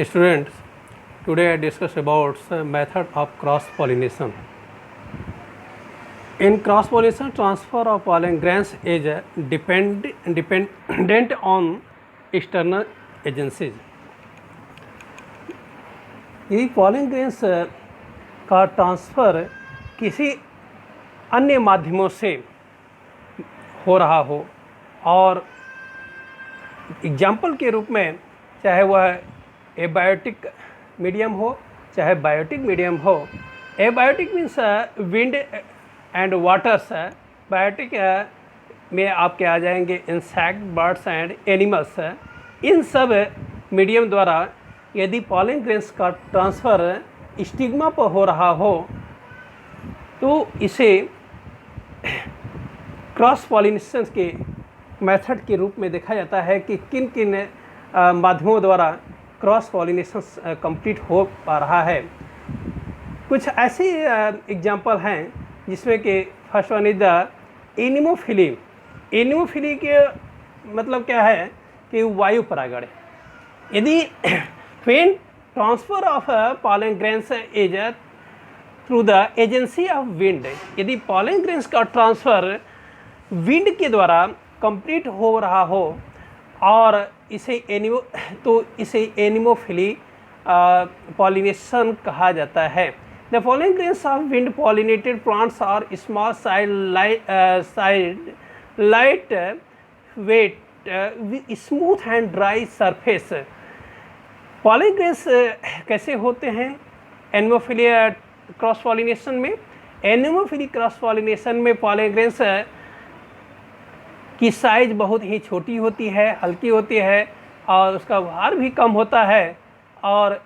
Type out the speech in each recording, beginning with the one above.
Students, today I discuss about the method of cross pollination. In cross pollination, transfer of pollen grains is dependent on external agencies. यदि pollen grains का transfer किसी अन्य माध्यमों से हो रहा हो और एग्जाम्पल के रूप में चाहे वह एबायोटिक मीडियम हो चाहे बायोटिक मीडियम हो। Abiotic means wind and waters. Biotic में आपके आ जाएंगे इंसेक्ट, बर्ड्स एंड एनिमल्स। इन सब मीडियम द्वारा यदि पॉलन ग्रेन्स का ट्रांसफ़र स्टिग्मा पर हो रहा हो तो इसे क्रॉस पॉलिनेशन के मेथड के रूप में देखा जाता है कि किन किन माध्यमों द्वारा क्रॉस पॉलिनेशन कंप्लीट हो पा रहा है। कुछ ऐसे एग्जांपल हैं जिसमें कि first one is the anemophily. Anemophily के मतलब क्या है कि वायु परागण। यदि when transfer of pollen grains is through the agency of wind, यदि pollen grains का ट्रांसफ़र विंड के द्वारा कंप्लीट हो रहा हो और इसे एनिमोफिली पॉलिनेशन कहा जाता है। The pollen grains of wind pollinated plants are small size, light weight, smooth and dry surface। Pollen grains कैसे होते हैं एनिमोफिली क्रॉस पॉलिनेशन में? एनिमोफिली क्रॉस पॉलिनेशन में पॉलन ग्रेन्स की साइज बहुत ही छोटी होती है, हल्की होती है और उसका भार भी कम होता है और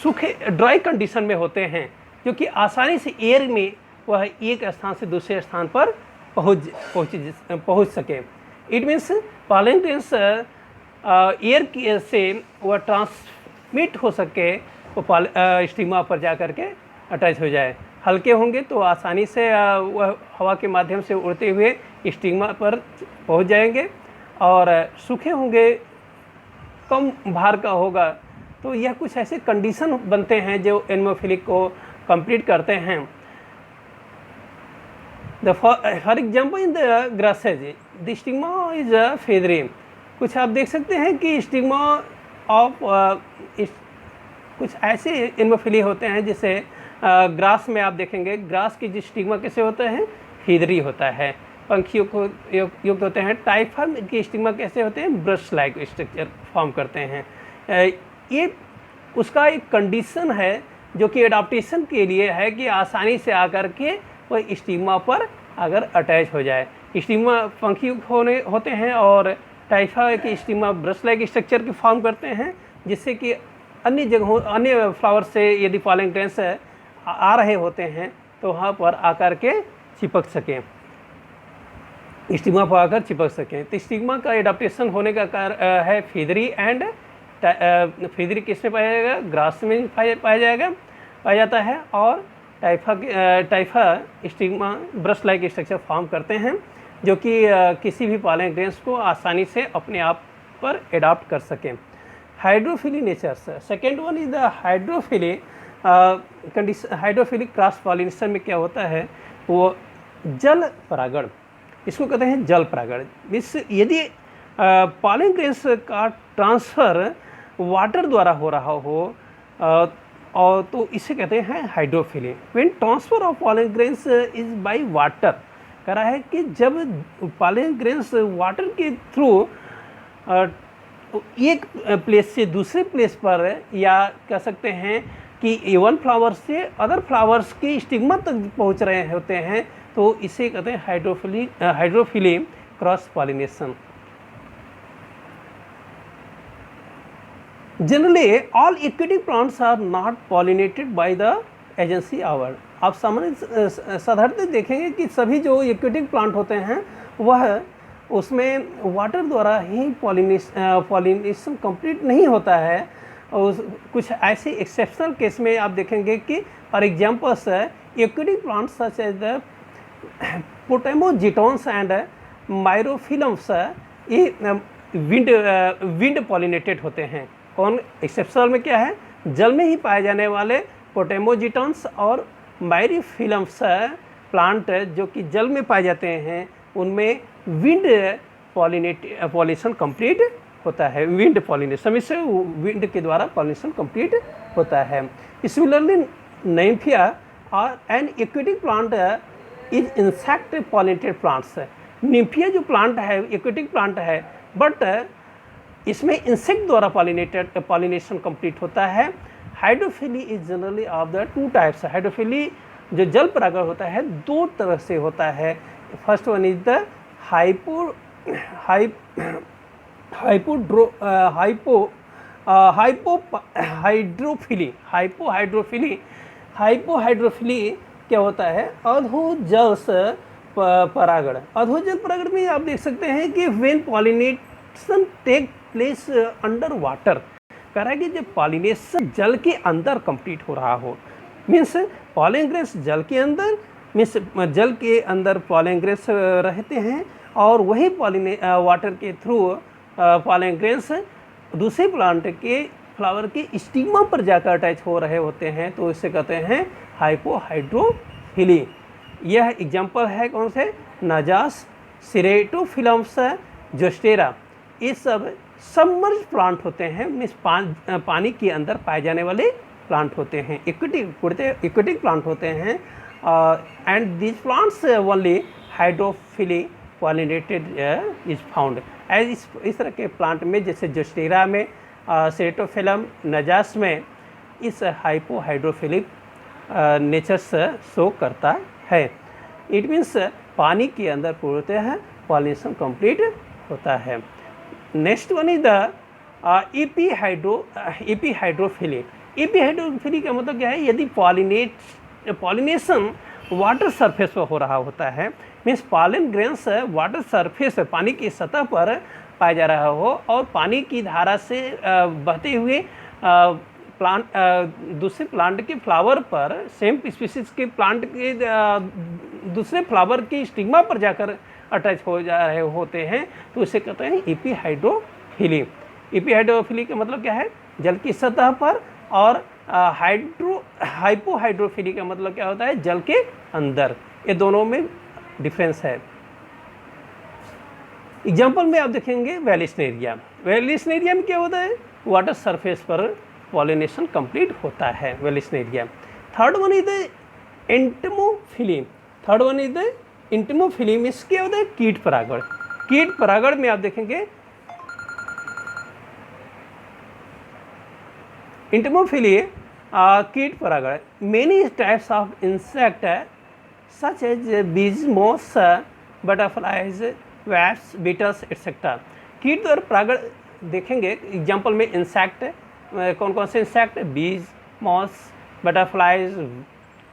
सूखे ड्राई कंडीशन में होते हैं, जो कि आसानी से एयर में वह एक स्थान से दूसरे स्थान पर पहुंच सके। It means pollen grains air से वह ट्रांसमिट हो सके, वो स्टिग्मा पर जा कर के अटैच हो जाए। हल्के होंगे तो आसानी से वह हवा के माध्यम से उड़ते हुए स्टिग्मा पर पहुंच जाएंगे और सूखे होंगे, कम भार का होगा। तो यह कुछ ऐसे कंडीशन बनते हैं जो एनिमोफिलिक को कंप्लीट करते हैं। For example in the grasses the stigma is feathery. कुछ आप देख सकते हैं कि स्टिग्मा ऑफ कुछ ऐसे एनिमोफिली होते हैं जिसे ग्रास में आप देखेंगे। ग्रास की जो स्टिग्मा कैसे होता है? फीदरी होता है, पंखियों को युक्त होते हैं। टाइफा की स्टिग्मा कैसे होते हैं? ब्रश लाइक स्ट्रक्चर फॉर्म करते हैं। ये उसका एक कंडीशन है जो कि एडाप्टेशन के लिए है कि आसानी से आकर के वह स्टिग्मा पर अगर अटैच हो जाए। स्टिग्मा पंखी होते हैं और टाइफा की स्टिग्मा ब्रश लाइक स्ट्रक्चर की फॉर्म करते हैं, जिससे कि अन्य जगहों अन्य फ्लावर से यदि पॉलन ग्रेन्स आ रहे होते हैं तो वहाँ पर आकर के चिपक सकें, स्टिग्मा पर आकर चिपक सकें। तो स्टिग्मा का एडाप्टेशन होने का कारण है फीदरी एंड फीदरी किस में पाया जाएगा? ग्रास में पाया जाता है और typha stigma brush like structure form करते हैं, जो कि किसी भी पॉलन ग्रेन्स को आसानी से अपने आप पर एडाप्ट कर सकें। Hydrophily natures. Second one is the hydrophily condition. Hydrophily cross pollination में क्या होता है? वो जल परागण, इसको कहते हैं जल परागण। इस यदि पॉलन ग्रेन्स का ट्रांसफ़र वाटर द्वारा हो रहा हो और तो इसे कहते हैं hydrophily. When transfer of pollen grains is by water, कह रहा है कि जब पॉलन ग्रेन्स वाटर के थ्रू एक प्लेस से दूसरे प्लेस पर, या कह सकते हैं कि वन फ्लावर से अदर फ्लावर्स की स्टिग्मा तक पहुंच रहे होते हैं, तो इसे कहते हैं hydrophily cross pollination. Generally all aquatic plants are not pollinated by the agency our. आप साधारणतः देखेंगे कि सभी जो एक्वेटिक प्लांट होते हैं वह उसमें वाटर द्वारा ही पॉलिनेशन कंप्लीट नहीं होता है। और कुछ ऐसे एक्सेप्शनल केस में आप देखेंगे कि for examples aquatic plants such as the potamogetons and myriophyllums, ये विंड पॉलिनेटेड होते हैं। कौन एक्सेप्शनल में क्या है, जल में ही पाए जाने वाले पोटेमोजिटन्स और माइरीफिलम्स प्लांट जो कि जल में पाए जाते हैं उनमें विंड पॉलिनेशन कंप्लीट होता है, विंड पॉलिनेशन, इससे विंड के द्वारा पॉलिनेशन कंप्लीट होता है। सिमिलरली नाइम्फिया और N aquatic plant is insect pollinated plants. Nymphaea जो प्लांट है एक्वेटिक प्लांट है, बट इसमें इंसेक्ट द्वारा पॉलिनेशन कंप्लीट होता है। Hydrophily is generally of the two types. Hydrophily जो जल परागण होता है दो तरह से होता है। First one is the hypohydrophily क्या होता है, अधोजल परागण। अधोजल परागण में आप देख सकते हैं कि when pollination take place under water, कह रहा है कि जब पॉलिनेशन जल के अंदर कंप्लीट हो रहा हो, मीन्स पॉलन ग्रेन्स जल के अंदर, मीन्स जल के अंदर पॉलन ग्रेन्स रहते हैं और वही वाटर के थ्रू पॉलन ग्रेन्स दूसरे प्लांट के फ्लावर के स्टिग्मा पर जाकर अटैच हो रहे होते हैं, तो इसे कहते हैं हाइपोहाइड्रोफिली। यह एग्जाम्पल है कौन से, नाजास, सिरेटोफिलम्स, जोस्टेरा। ये सब सबमर्ज प्लांट होते हैं, मीन्स पानी के अंदर पाए जाने वाले प्लांट होते हैं, एक्वेटिक प्लांट होते हैं। And these plants only hydrophily pollinated is found. As इस तरह के प्लांट में जैसे जोस्टेरा में, सेरेटोफिलम, नजास में इस हाइपोहाइड्रोफिलिक नेचर्स शो करता है। इट मीन्स पानी के अंदर पूर्णतः पॉलिनेशन कंप्लीट होता है। Next one is the epihydrophily. Epihydrophily का मतलब क्या है, यदि पॉलिनेशन वाटर सरफेस पर हो रहा होता है, means pollen grains water surface पानी की सतह पर पाया जा रहा हो और पानी की धारा से बहते हुए प्लांट दूसरे प्लांट के फ्लावर पर, सेम स्पीसीज के प्लांट के दूसरे फ्लावर की स्टिग्मा पर जाकर अटैच हो जा रहे होते हैं, तो इसे कहते हैं एपीहाइड्रोफिली। एपीहाइड्रोफिली का मतलब क्या है, जल की सतह पर, और हाइपोहाइड्रोफिली का मतलब क्या होता है, जल के अंदर। ये दोनों में डिफरेंस है। एग्जाम्पल में आप देखेंगे वेलिस्नेरिया। वेलिस्नेरिया में क्या होता है, वाटर सरफेस पर पॉलिनेशन कंप्लीट होता है Vallisneria. Third one is the एंटमोफिली। Third one is the एंटमोफिली में क्या होता है, कीट परागण। कीट परागण में आप देखेंगे एंटमोफिली कीट परागण। Many types of insect such as bees, moss, butterflies, wasps, beetles etcetera. कीट द्वारा परागण देखेंगे एग्जाम्पल में इंसेक्ट, कौन कौन से इंसेक्ट, बीज, मॉस, बटरफ्लाइज,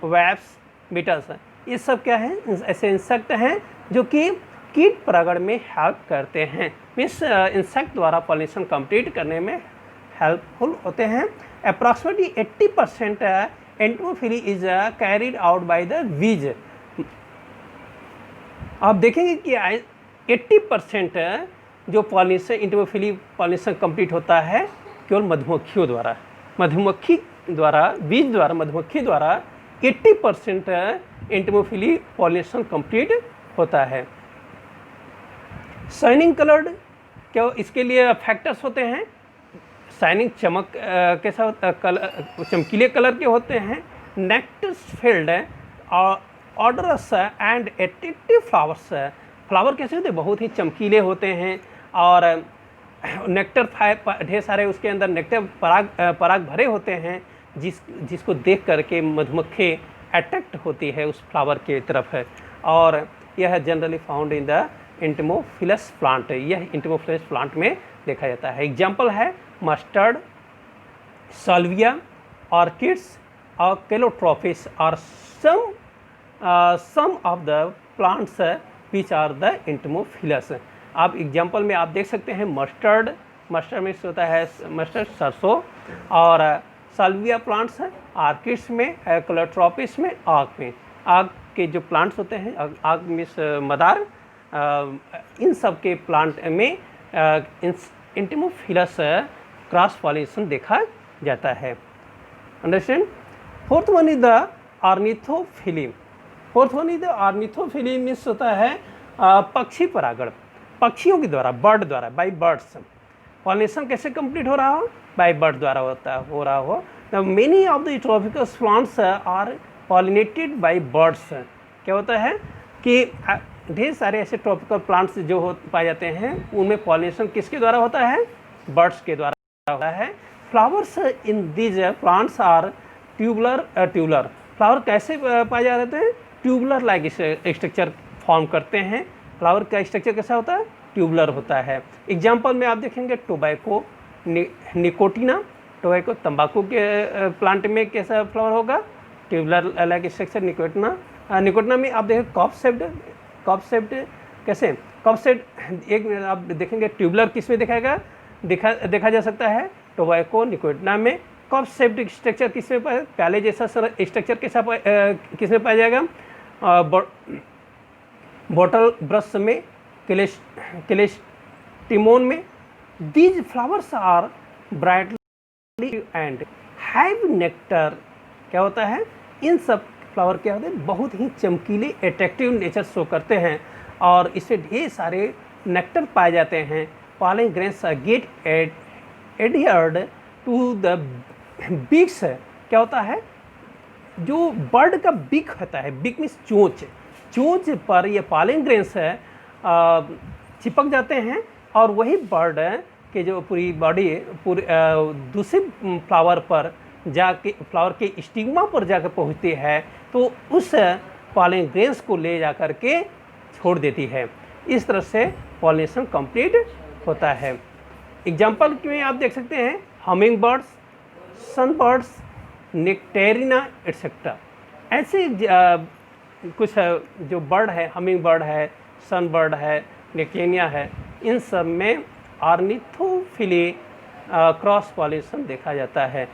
वैप्स, बीटल्स। ये सब क्या है, ऐसे इंसेक्ट हैं जो कि कीट परागण में हेल्प करते हैं, मीन्स इंसेक्ट द्वारा पॉलिनेशन कंप्लीट करने में हेल्पफुल होते हैं। Approximately 80% एंटमोफिली is carried out by the bees. आप देखेंगे कि 80% जो पॉलिनेशन, एंटमोफिली पॉलिनेशन कंप्लीट होता है केवल मधुमक्खियों द्वारा, मधुमक्खी द्वारा, बीज द्वारा, मधुमक्खी द्वारा 80% एंटमोफिली पॉलिनेशन कंप्लीट होता है। शाइनिंग कलर्ड, क्या इसके लिए फैक्टर्स होते हैं, शाइनिंग चमक कैसा चमकीले कलर के होते हैं। नेक्टर्स फील्ड और orders and attractive flowers. Flower कैसे होते हैं, बहुत ही चमकीले होते हैं और नेक्टर ढेर सारे उसके अंदर नेक्टर पराग भरे होते हैं, जिसको देख करके मधुमक्खी अट्रैक्ट होती है उस फ्लावर के तरफ है। और यह generally found in the entomophilous plant. यह एंटमोफिलस प्लांट में देखा जाता है। एग्जाम्पल है मस्टर्ड, साल्विया, ऑर्किड्स और केलोट्रोपिस और some of the plants which are the entomophilous. आप एग्जाम्पल में आप देख सकते हैं मस्टर्ड में होता है मस्टर्ड सरसों, और साल्विया प्लांट्स हैं ऑर्किड्स में, केलोट्रोपिस में, आग में। आग के जो प्लांट्स होते हैं, आग मीन्स मदार, इन सब के प्लांट में एंटमोफिलस क्रॉस पॉलिनेशन देखा जाता है। Understand. Fourth one is the ornithophily. Fourth one is the ornithophily means होता है पक्षी परागण, पक्षियों के द्वारा, बर्ड द्वारा, बाय बर्ड्स। पॉलिनेशन कैसे कंप्लीट हो रहा हो? बाय बर्ड द्वारा हो रहा हो। Many of the tropical plants are pollinated by birds. क्या होता है कि ढेर सारे ऐसे ट्रॉपिकल प्लांट्स जो पाए जाते हैं उनमें पॉलिनेशन किसके द्वारा होता है? बर्ड्स के द्वारा होता है। Flowers in these plants are tubular. Flower कैसे पाए जाते हैं? ट्यूबुलर लाइक स्ट्रक्चर फॉर्म करते हैं। फ्लावर का स्ट्रक्चर कैसा होता है? ट्यूबुलर होता है। एग्जाम्पल में आप देखेंगे टोबैको, निकोटिना। टोबैको तंबाकू के प्लांट में कैसा फ्लावर होगा? Tubular like structure. निकोटिना में आप देखें कप शेप्ड कैसे? कप शेप्ड एक आप देखेंगे ट्यूबुलर किस में देखा जा सकता है? टोबैको, निकोटिना में। कप शेप्ड स्ट्रक्चर किस में पाया? प्याले जैसा स्ट्रक्चर किस में पाया जाएगा? बॉटल ब्रश में, क्लेस्टिमोन में। These flowers are brightly and have nectar. क्या होता है? इन सब फ्लावर क्या होते हैं? बहुत ही चमकीले, अट्रैक्टिव नेचर शो करते हैं और इससे ढेर सारे नेक्टर पाए जाते हैं। Pollen grains get adhered to the beaks. क्या होता है? जो बर्ड का बीक होता है, बीक मीन्स चोंच पर ये पॉलन ग्रेन्स चिपक जाते हैं और वही बर्ड के जो पूरी बॉडी दूसरे फ्लावर पर जाके, फ्लावर के स्टिग्मा पर जाकर पहुंचती है तो उस पॉलन ग्रेन्स को ले जा कर के छोड़ देती है। इस तरह से पॉलिनेशन कंप्लीट होता है। एग्जाम्पल में आप देख सकते हैं हमिंग बर्ड्स, सन बर्ड्स, नेक्टेरिना एट्सेट्रा। ऐसे कुछ जो बर्ड है, हमिंग बर्ड है, सन बर्ड है, नेक्टेरिना है, इन सब में ऑर्निथोफिली क्रॉस पॉलिनेशन देखा जाता है।